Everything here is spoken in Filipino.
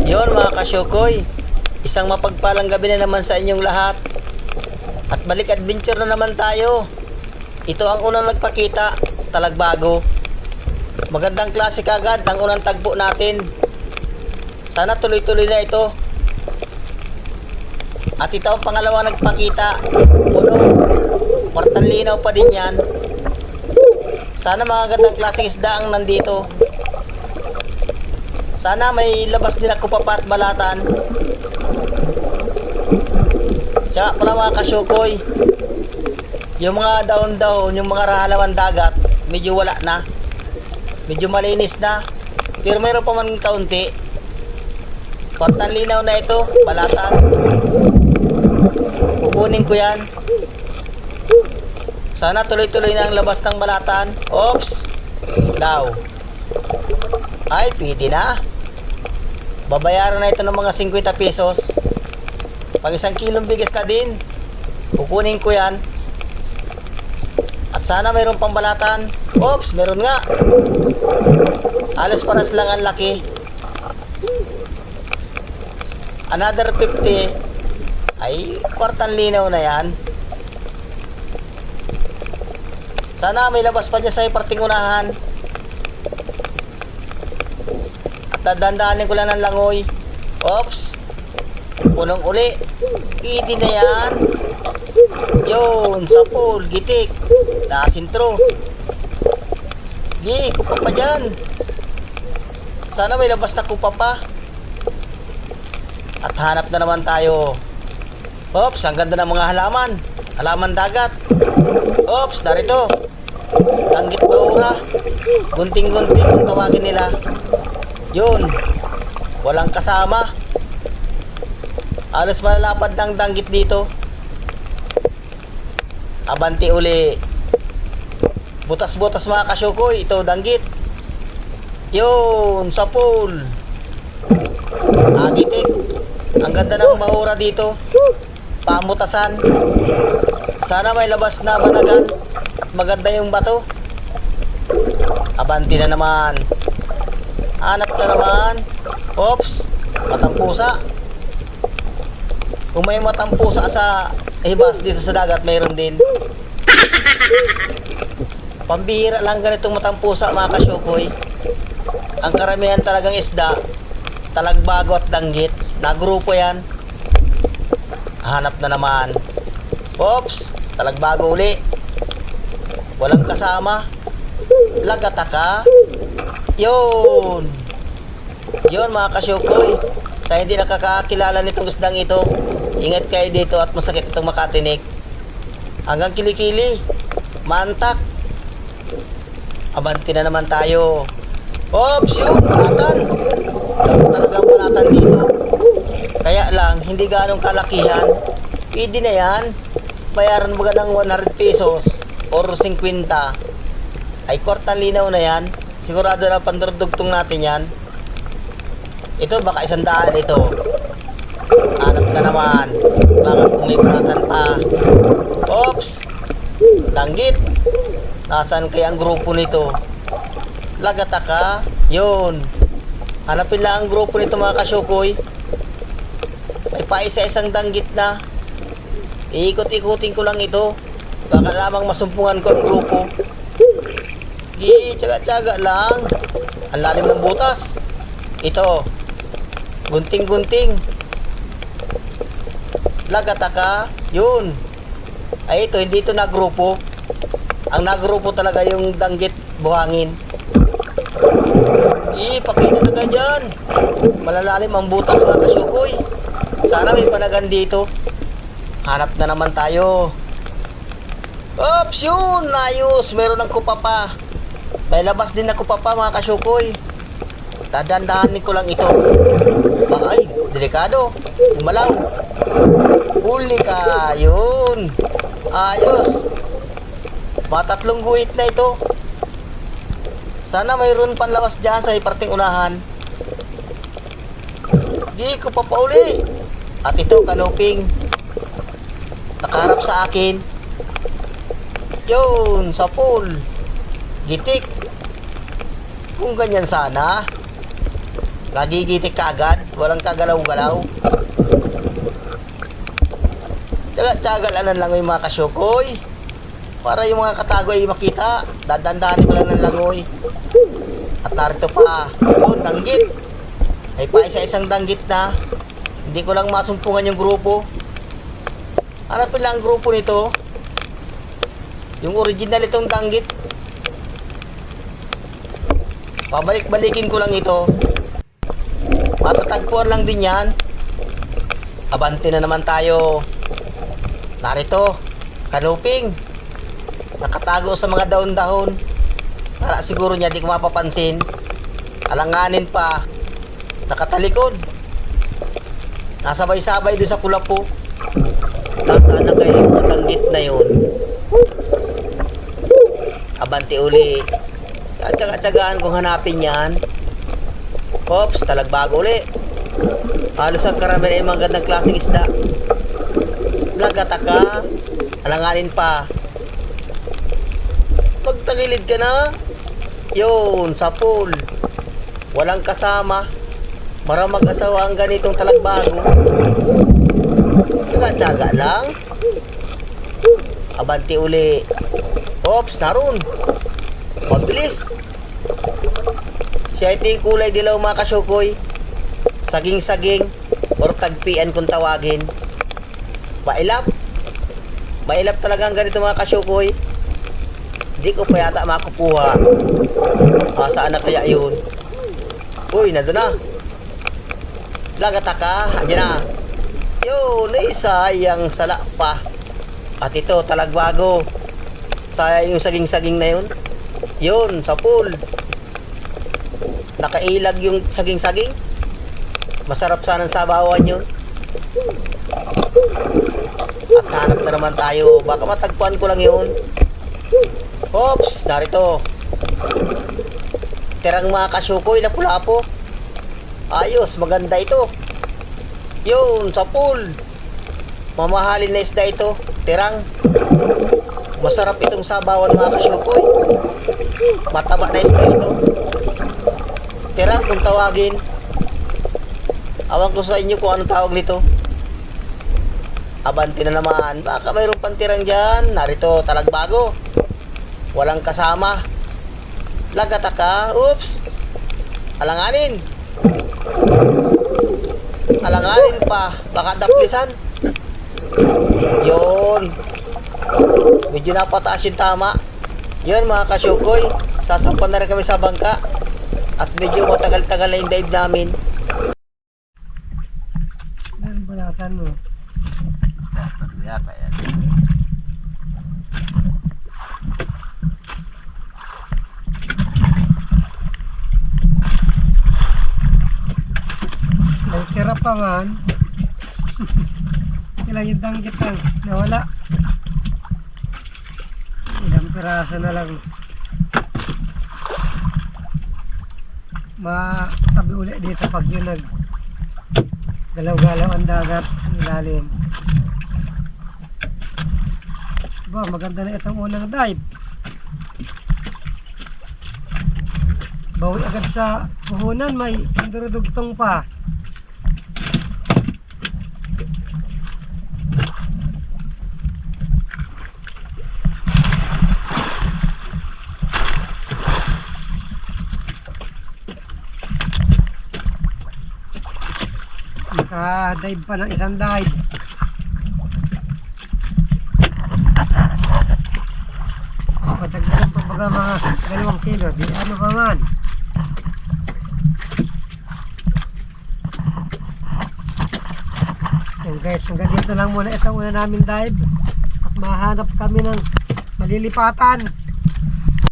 Yon mga kasyokoy, isang mapagpalang gabi na naman sa inyong lahat. At balik adventure na naman tayo. Ito ang unang nagpakita, talagbago. Magandang klase kagad ang unang tagpo natin. Sana tuloy-tuloy na ito. At ito ang pangalawang nagpakita, puno. Kwartang linaw pa din yan. Sana mga gandang klaseng isda ang nandito. Sana may labas din ako papa at balatan. Tsaka pala mga kasyokoy, yung mga daon-daon, yung mga halaman dagat, medyo wala na. Medyo malinis na. Pero mayroon pa man kaunti. Kwartang linaw na ito, balatan. Kukunin ko yan. Sana tuloy-tuloy na ang labas ng balatan. Oops! Daw. Ay, pwede na. Babayaran na ito ng mga 50 pesos. Pag 1 kilong bigas na din, kukunin ko yan. At sana mayroon pang balatan. Oops, meron nga. Alas paras lang ang laki. Another 50. Ay, kwartang linaw na yan. Sana may labas pa dyan sa parting unahan. At dadandaanin ko lang ng langoy. Oops. Punong uli. Pwede na yan. Yun, sapol, gitik. Nakasintro. Gi, kupa pa dyan. Sana may labas na kupa pa. At hanap na naman tayo. Oops, ang ganda ng mga halaman. Halaman dagat. Oops, narito. Danggit baura. Gunting-gunting kung tawagin nila. Yun. Walang kasama. Alas malalapad ng danggit dito. Abanti uli. Butas-butas mga kasyokoy. Ito danggit. Yun, sapol. Agitik. Ang ganda ng bahura dito. Pamutasan. Sana may labas na banagan at maganda yung bato. Abanti na naman. Hanap na naman. Oops, matampusa. Kung may matampusa sa hibas dito sa dagat, mayroon din. Pambihira lang ganitong matampusa mga kasyokoy. Ang karamihan talagang isda, talagbago at danggit. Nagrupo yan. Hanap na naman. Oops, talagbago uli. Walang kasama. Lagataka. Yun. Yun mga kasyokoy. Sa hindi nakakakilala nitong isdang ito, ingat kayo dito at masakit itong makatinik. Hanggang kilikili. Mantak. Abanti na naman tayo. Oops, yun, balatan. Tapos talagang balatan dito. Kaya lang, hindi ganong kalakihan. Pwede na yan. Bayaran mo ng 100 pesos or 50. Ay, kwartang linaw na yan. Sigurado na pandurdugtong natin yan. Ito, baka 100 ito. Hanap ka naman. Baka kung may balatan pa. Oops! Danggit. Nasaan kaya ang grupo nito? Lagataka. Yun. Hanapin lang ang grupo nito mga kasyokoy. May paisa-isang danggit na. Iikot-ikutin ko lang ito. Baka lamang masumpungan ko ang grupo. Tsaga-tsaga lang. Ang lalim ng butas. Ito. Gunting-gunting. Lagataka. Yun. Ay ito, hindi ito nagrupo. Ang nagrupo talaga yung danggit buhangin. Pakita na ka dyan. Malalalim ang butas mga kasyokoy. Sana may panagan dito. Hanap na naman tayo. Oops, yun. Ayos. Meron ng kupa pa. May labas din na kupa pa mga kasyokoy. Dadandahanin ko lang ito. Baka ay, delikado. Umalaw. Huli ka. Yun. Ayos. Matatlong guhit na ito. Sana mayroon panlawas dyan sa parting unahan. Di ko pa pauli. At ito, kanuping. Nakaharap sa akin. Yun, sapol. Gitik. Kung ganyan sana. Nagigitik ka agad, walang kagalaw-galaw. Tsaga-tsaga lang yung mga kasyukoy. Para yung mga katago ay makita. Dadandahan ko lang ng langoy. At narito pa, yun, danggit. Ay pa isa-isang danggit na. Hindi ko lang masumpungan yung grupo. Hanapin lang ang grupo nito. Yung original itong danggit. Pabalik-balikin ko lang ito. Matatagpuan lang din yan. Abante na naman tayo. Narito, kanuping. Nakatago sa mga dahon-dahon. Para siguro niya di ko mapapansin. Alanganin pa. Nakatalikod. Nasabay-sabay doon sa kulapo. Nasaan na kayo yung matanggit na yun? Abante uli. Tsaga-tsagaan kung hanapin yan. Oops, talagbago uli. Halos ang karamihan ay mga gandang klaseng isda. Lagataka. Alanganin pa. Pagtagilid ka na. Yun, sa pool. Walang kasama. Maramag asawa ang ganitong talagbago. Tsaga-tsaga lang. Abante uli. Oops, naroon. Mabilis. Siya ito yung kulay dilaw mga kasyukoy. Saging-saging or tagpian kung tawagin. Mailap. Mailap talaga ang ganito mga kasyukoy. Hindi ko pa yata makukuha. Saan na kaya yun? Uy, nandun na. Lagataka. Andiyan na. Yun, ay sayang sala pa. At ito, talagbago. Sayang yung saging-saging na yun. Yun, sa pool. Nakailag yung saging-saging. Masarap sanang sabawan yun. At hanap na naman tayo. Baka matagpuan ko lang yun. Oops, narito. Tirang mga kasyukoy, lapu-lapo. Ayos, maganda ito. Yun, sa pool. Mamahalin na isda ito. Tirang. Masarap itong sabawan mga kasyukoy. Mataba na isda ito. Tirang kung tawagin. Awan ko sa inyo kung anong tawag nito. Abante na naman. Baka mayroon pang tirang dyan. Narito, talagbago. Walang kasama. Lagataka. Oops. Alanganin. Alanganin pa. Baka daplisan. Yun. Medyo napataas yung tama. Yun mga kasyukoy. Sasampan na rin kami sa bangka. At medyo matagal-tagal na yung dive namin. Ano balatan mo? Yata yan. May tira pa man. Ilang yung danggit lang. Nawala. Ilang piraso na lang. Matabi ulit dito pag yun nag galaw-galaw ang dagat ang ilalim. Ba, maganda na itong unang dive. Bawi agad sa puhunan, may durudugtong pa. Naka-dive pa ng isang dive. Patagdagan pa baga mga 2 kilo. Di ano pa man. Yan guys, hanggang dito lang muna itong una namin dive. At mahanap kami ng malilipatan.